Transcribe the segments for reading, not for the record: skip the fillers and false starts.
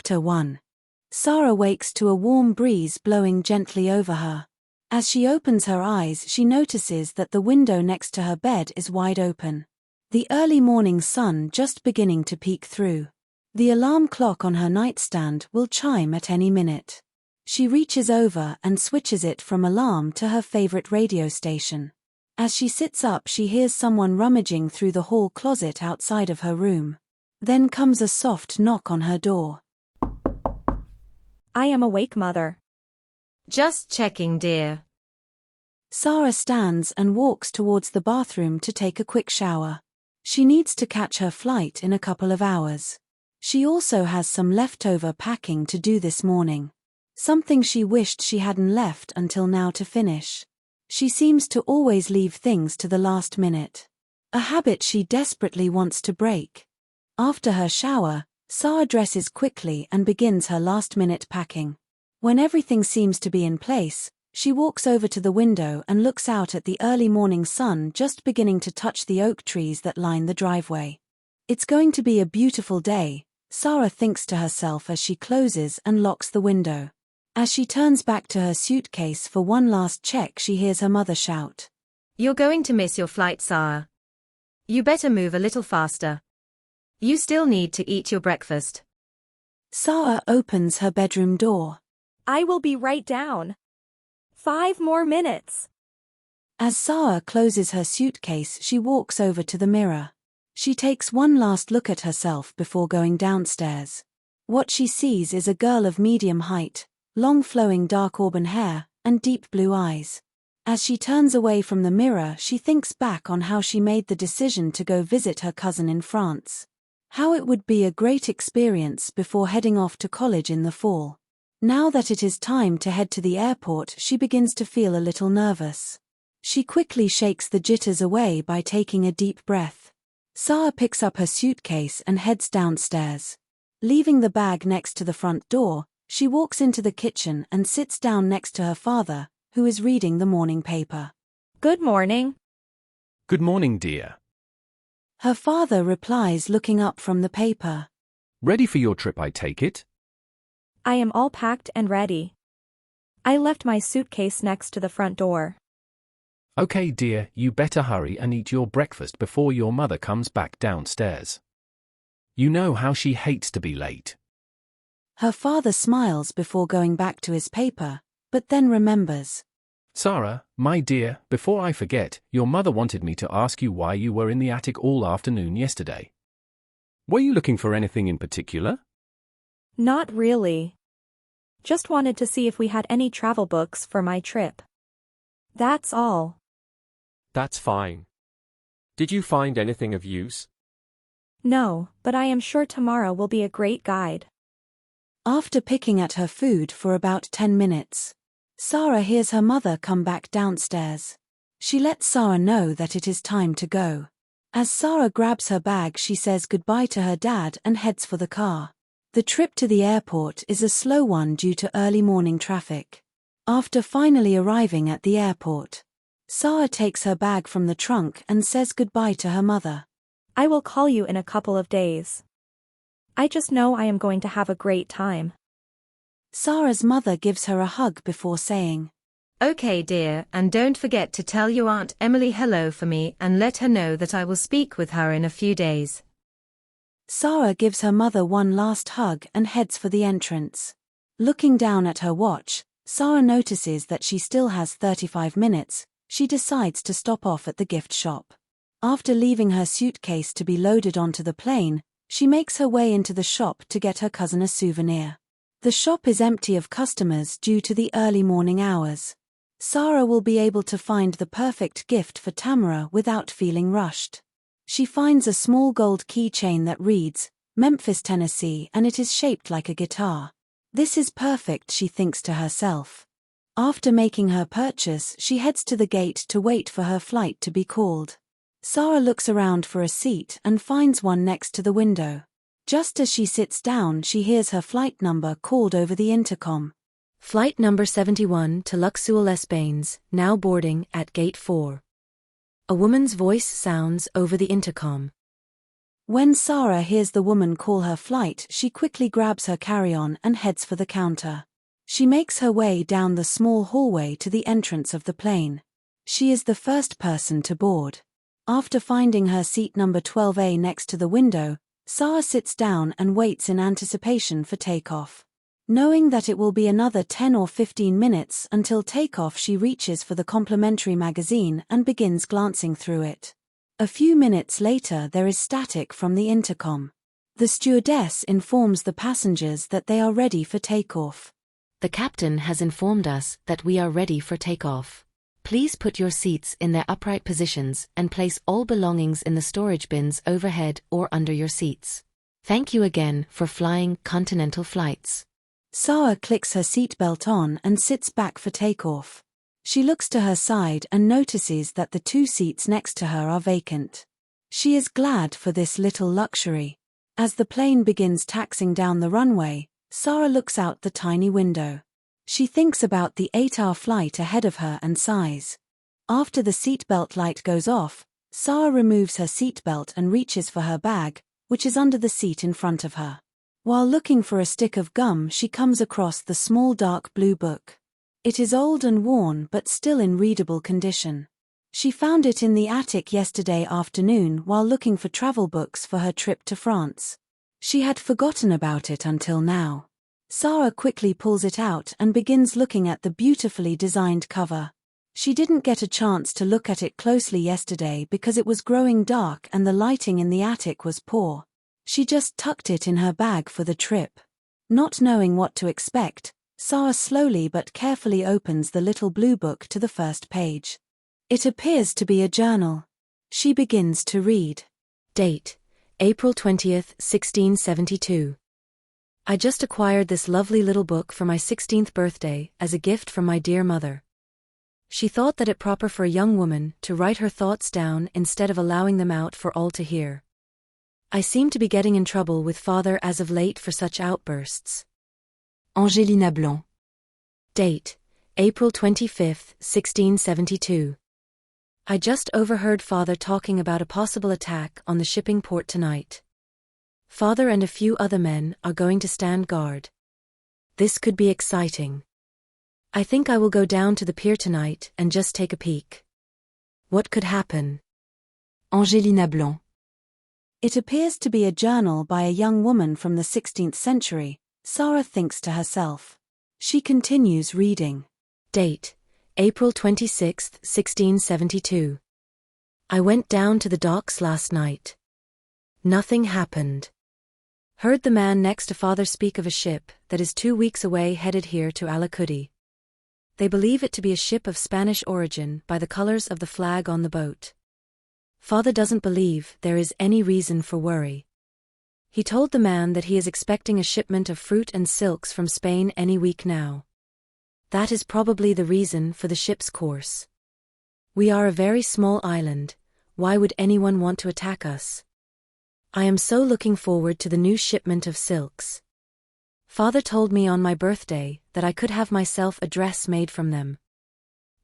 Chapter 1. Sara wakes to a warm breeze blowing gently over her. As she opens her eyes, she notices that the window next to her bed is wide open. The early morning sun just beginning to peek through. The alarm clock on her nightstand will chime at any minute. She reaches over and switches it from alarm to her favorite radio station. As she sits up, she hears someone rummaging through the hall closet outside of her room. Then comes a soft knock on her door. I am awake, mother. Just checking, dear. Sara stands and walks towards the bathroom to take a quick shower. She needs to catch her flight in a couple of hours. She also has some leftover packing to do this morning. Something she wished she hadn't left until now to finish. She seems to always leave things to the last minute. A habit she desperately wants to break. After her shower, Sara dresses quickly and begins her last-minute packing. When everything seems to be in place, she walks over to the window and looks out at the early morning sun just beginning to touch the oak trees that line the driveway. It's going to be a beautiful day, Sara thinks to herself as she closes and locks the window. As she turns back to her suitcase for one last check, she hears her mother shout, "You're going to miss your flight, Sara. You better move a little faster. You still need to eat your breakfast." Sara opens her bedroom door. I will be right down. 5 more minutes. As Sara closes her suitcase, she walks over to the mirror. She takes one last look at herself before going downstairs. What she sees is a girl of medium height, long flowing dark auburn hair, and deep blue eyes. As she turns away from the mirror, she thinks back on how she made the decision to go visit her cousin in France. How it would be a great experience before heading off to college in the fall. Now that it is time to head to the airport, she begins to feel a little nervous. She quickly shakes the jitters away by taking a deep breath. Sara picks up her suitcase and heads downstairs. Leaving the bag next to the front door, she walks into the kitchen and sits down next to her father, who is reading the morning paper. Good morning. Good morning, dear. Her father replies, looking up from the paper. Ready for your trip, I take it? I am all packed and ready. I left my suitcase next to the front door. Okay, dear, you better hurry and eat your breakfast before your mother comes back downstairs. You know how she hates to be late. Her father smiles before going back to his paper, but then remembers. Sara, my dear, before I forget, your mother wanted me to ask you why you were in the attic all afternoon yesterday. Were you looking for anything in particular? Not really. Just wanted to see if we had any travel books for my trip. That's all. That's fine. Did you find anything of use? No, but I am sure tomorrow will be a great guide. After picking at her food for about 10 minutes, Sara hears her mother come back downstairs. She lets Sara know that it is time to go. As Sara grabs her bag, she says goodbye to her dad and heads for the car. The trip to the airport is a slow one due to early morning traffic. After finally arriving at the airport, Sara takes her bag from the trunk and says goodbye to her mother. I will call you in a couple of days. I just know I am going to have a great time. Sara's mother gives her a hug before saying, Okay, dear, and don't forget to tell your Aunt Emily hello for me and let her know that I will speak with her in a few days. Sara gives her mother one last hug and heads for the entrance. Looking down at her watch, Sara notices that she still has 35 minutes. She decides to stop off at the gift shop. After leaving her suitcase to be loaded onto the plane, she makes her way into the shop to get her cousin a souvenir. The shop is empty of customers due to the early morning hours. Sara will be able to find the perfect gift for Tamara without feeling rushed. She finds a small gold keychain that reads, Memphis, Tennessee, and it is shaped like a guitar. This is perfect, she thinks to herself. After making her purchase, she heads to the gate to wait for her flight to be called. Sara looks around for a seat and finds one next to the window. Just as she sits down, she hears her flight number called over the intercom. Flight number 71 to Luxeuil les Bains, now boarding at gate 4. A woman's voice sounds over the intercom. When Sara hears the woman call her flight, she quickly grabs her carry-on and heads for the counter. She makes her way down the small hallway to the entrance of the plane. She is the first person to board. After finding her seat number 12A next to the window, Sara sits down and waits in anticipation for takeoff. Knowing that it will be another 10 or 15 minutes until takeoff, she reaches for the complimentary magazine and begins glancing through it. A few minutes later, there is static from the intercom. The stewardess informs the passengers that they are ready for takeoff. The captain has informed us that we are ready for takeoff. Please put your seats in their upright positions and place all belongings in the storage bins overhead or under your seats. Thank you again for flying continental flights. Sara clicks her seatbelt on and sits back for takeoff. She looks to her side and notices that the 2 seats next to her are vacant. She is glad for this little luxury. As the plane begins taxiing down the runway, Sara looks out the tiny window. She thinks about the 8-hour flight ahead of her and sighs. After the seatbelt light goes off, Sara removes her seatbelt and reaches for her bag, which is under the seat in front of her. While looking for a stick of gum, she comes across the small dark blue book. It is old and worn but still in readable condition. She found it in the attic yesterday afternoon while looking for travel books for her trip to France. She had forgotten about it until now. Sara quickly pulls it out and begins looking at the beautifully designed cover. She didn't get a chance to look at it closely yesterday because it was growing dark and the lighting in the attic was poor. She just tucked it in her bag for the trip. Not knowing what to expect, Sara slowly but carefully opens the little blue book to the first page. It appears to be a journal. She begins to read. Date: April 20th, 1672. I just acquired this lovely little book for my 16th birthday as a gift from my dear mother. She thought that it proper for a young woman to write her thoughts down instead of allowing them out for all to hear. I seem to be getting in trouble with father as of late for such outbursts. Angelina Blanc. Date: April 25th, 1672. I just overheard father talking about a possible attack on the shipping port tonight. Father and a few other men are going to stand guard. This could be exciting. I think I will go down to the pier tonight and just take a peek. What could happen? Angelina Blanc. It appears to be a journal by a young woman from the 16th century, Sara thinks to herself. She continues reading. Date: April 26th, 1672. I went down to the docks last night. Nothing happened. Heard the man next to father speak of a ship that is 2 weeks away headed here to Alicudi. They believe it to be a ship of Spanish origin by the colors of the flag on the boat. Father doesn't believe there is any reason for worry. He told the man that he is expecting a shipment of fruit and silks from Spain any week now. That is probably the reason for the ship's course. We are a very small island. Why would anyone want to attack us? I am so looking forward to the new shipment of silks. Father told me on my birthday that I could have myself a dress made from them.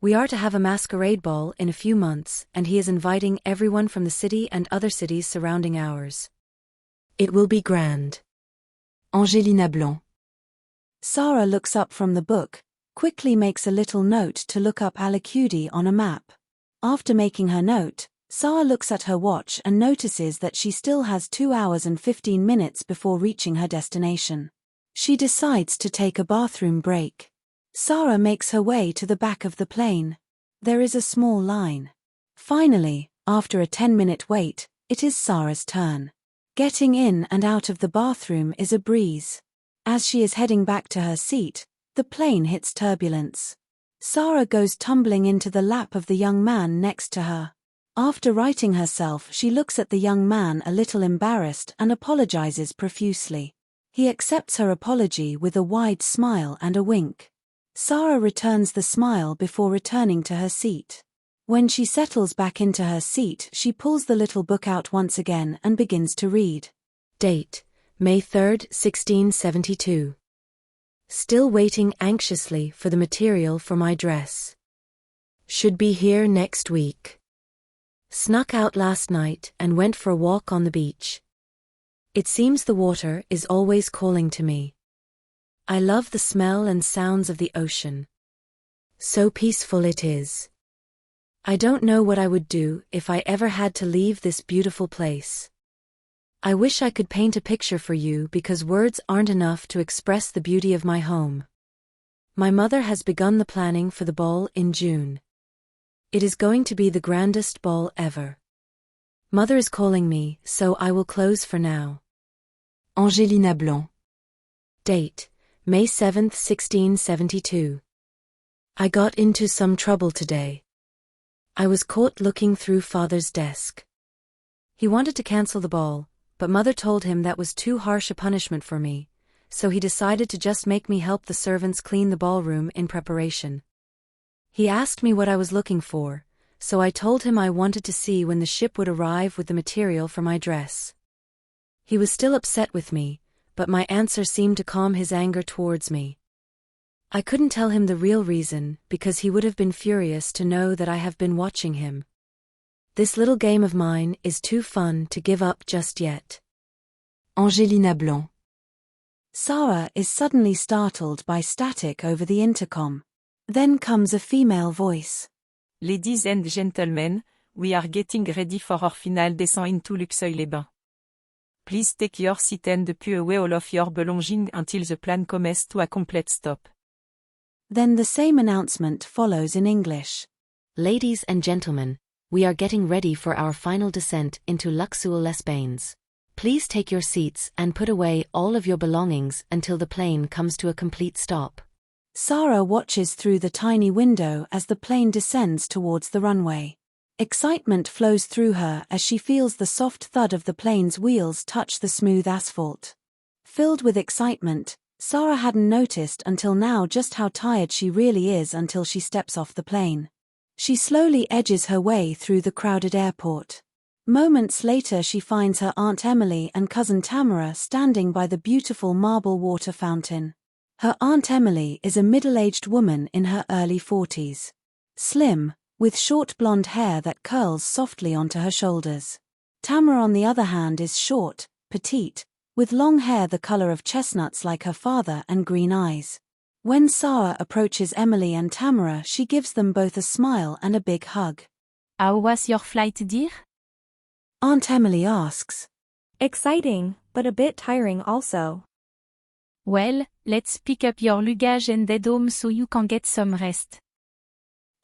We are to have a masquerade ball in a few months, and he is inviting everyone from the city and other cities surrounding ours. It will be grand. Angelina Blanc. Sara looks up from the book, quickly makes a little note to look up Alicudi on a map. After making her note, Sara looks at her watch and notices that she still has 2 hours and 15 minutes before reaching her destination. She decides to take a bathroom break. Sara makes her way to the back of the plane. There is a small line. Finally, after a 10-minute wait, it is Sara's turn. Getting in and out of the bathroom is a breeze. As she is heading back to her seat, the plane hits turbulence. Sara goes tumbling into the lap of the young man next to her. After righting herself, she looks at the young man a little embarrassed and apologizes profusely. He accepts her apology with a wide smile and a wink. Sara returns the smile before returning to her seat. When she settles back into her seat, she pulls the little book out once again and begins to read. Date: May 3rd, 1672. Still waiting anxiously for the material for my dress. Should be here next week. Snuck out last night and went for a walk on the beach. It seems the water is always calling to me. I love the smell and sounds of the ocean. So peaceful it is. I don't know what I would do if I ever had to leave this beautiful place. I wish I could paint a picture for you because words aren't enough to express the beauty of my home. My mother has begun the planning for the ball in June. It is going to be the grandest ball ever. Mother is calling me, so I will close for now. Angelina Blanc. Date: May 7, 1672. I got into some trouble today. I was caught looking through Father's desk. He wanted to cancel the ball, but Mother told him that was too harsh a punishment for me, so he decided to just make me help the servants clean the ballroom in preparation. He asked me what I was looking for, so I told him I wanted to see when the ship would arrive with the material for my dress. He was still upset with me, but my answer seemed to calm his anger towards me. I couldn't tell him the real reason because he would have been furious to know that I have been watching him. This little game of mine is too fun to give up just yet. Angelina Blanc. Sara is suddenly startled by static over the intercom. Then comes a female voice. Ladies and gentlemen, we are getting ready for our final descent into Luxeuil-les-Bains. Please take your seat and put away all of your belongings until the plane comes to a complete stop. Then the same announcement follows in English. Ladies and gentlemen, we are getting ready for our final descent into Luxeuil-les-Bains. Please take your seats and put away all of your belongings until the plane comes to a complete stop. Sara watches through the tiny window as the plane descends towards the runway. Excitement flows through her as she feels the soft thud of the plane's wheels touch the smooth asphalt. Filled with excitement, Sara hadn't noticed until now just how tired she really is until she steps off the plane. She slowly edges her way through the crowded airport. Moments later she finds her Aunt Emily and cousin Tamara standing by the beautiful marble water fountain. Her Aunt Emily is a middle-aged woman in her early 40s. Slim, with short blonde hair that curls softly onto her shoulders. Tamara on the other hand is short, petite, with long hair the color of chestnuts like her father and green eyes. When Sara approaches Emily and Tamara, she gives them both a smile and a big hug. How was your flight, dear? Aunt Emily asks. Exciting, but a bit tiring also. Well, let's pick up your luggage and head home so you can get some rest.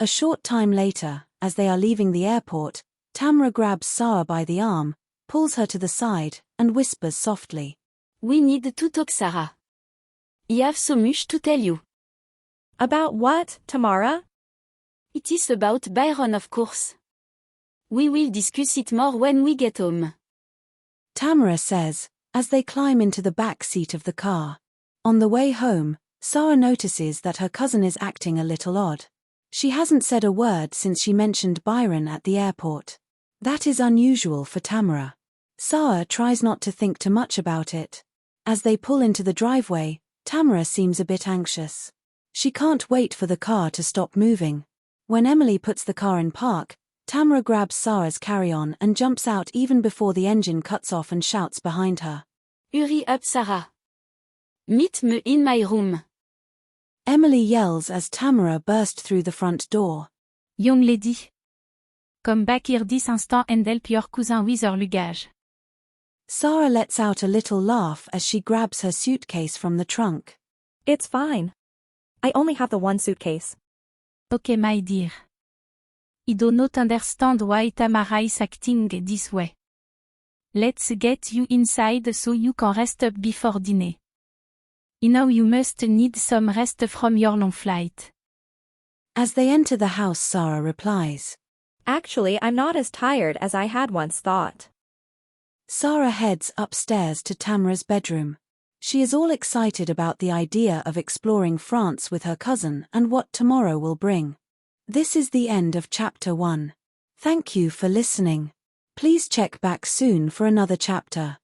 A short time later, as they are leaving the airport, Tamara grabs Sara by the arm, pulls her to the side, and whispers softly. We need to talk, Sara. I have so much to tell you. About what, Tamara? It is about Byron, of course. We will discuss it more when we get home. Tamara says, as they climb into the back seat of the car. On the way home, Sara notices that her cousin is acting a little odd. She hasn't said a word since she mentioned Byron at the airport. That is unusual for Tamara. Sara tries not to think too much about it. As they pull into the driveway, Tamara seems a bit anxious. She can't wait for the car to stop moving. When Emily puts the car in park, Tamara grabs Sara's carry-on and jumps out even before the engine cuts off and shouts behind her. Hurry up, Sara. Meet me in my room. Emily yells as Tamara bursts through the front door. Young lady. Come back here this instant and help your cousin with her luggage. Sara lets out a little laugh as she grabs her suitcase from the trunk. It's fine. I only have the one suitcase. Okay, my dear. I do not understand why Tamara is acting this way. Let's get you inside so you can rest up before dinner. I know you must need some rest from your long flight. As they enter the house, Sara replies. Actually, I'm not as tired as I had once thought. Sara heads upstairs to Tamara's bedroom. She is all excited about the idea of exploring France with her cousin and what tomorrow will bring. This is the end of Chapter 1. Thank you for listening. Please check back soon for another chapter.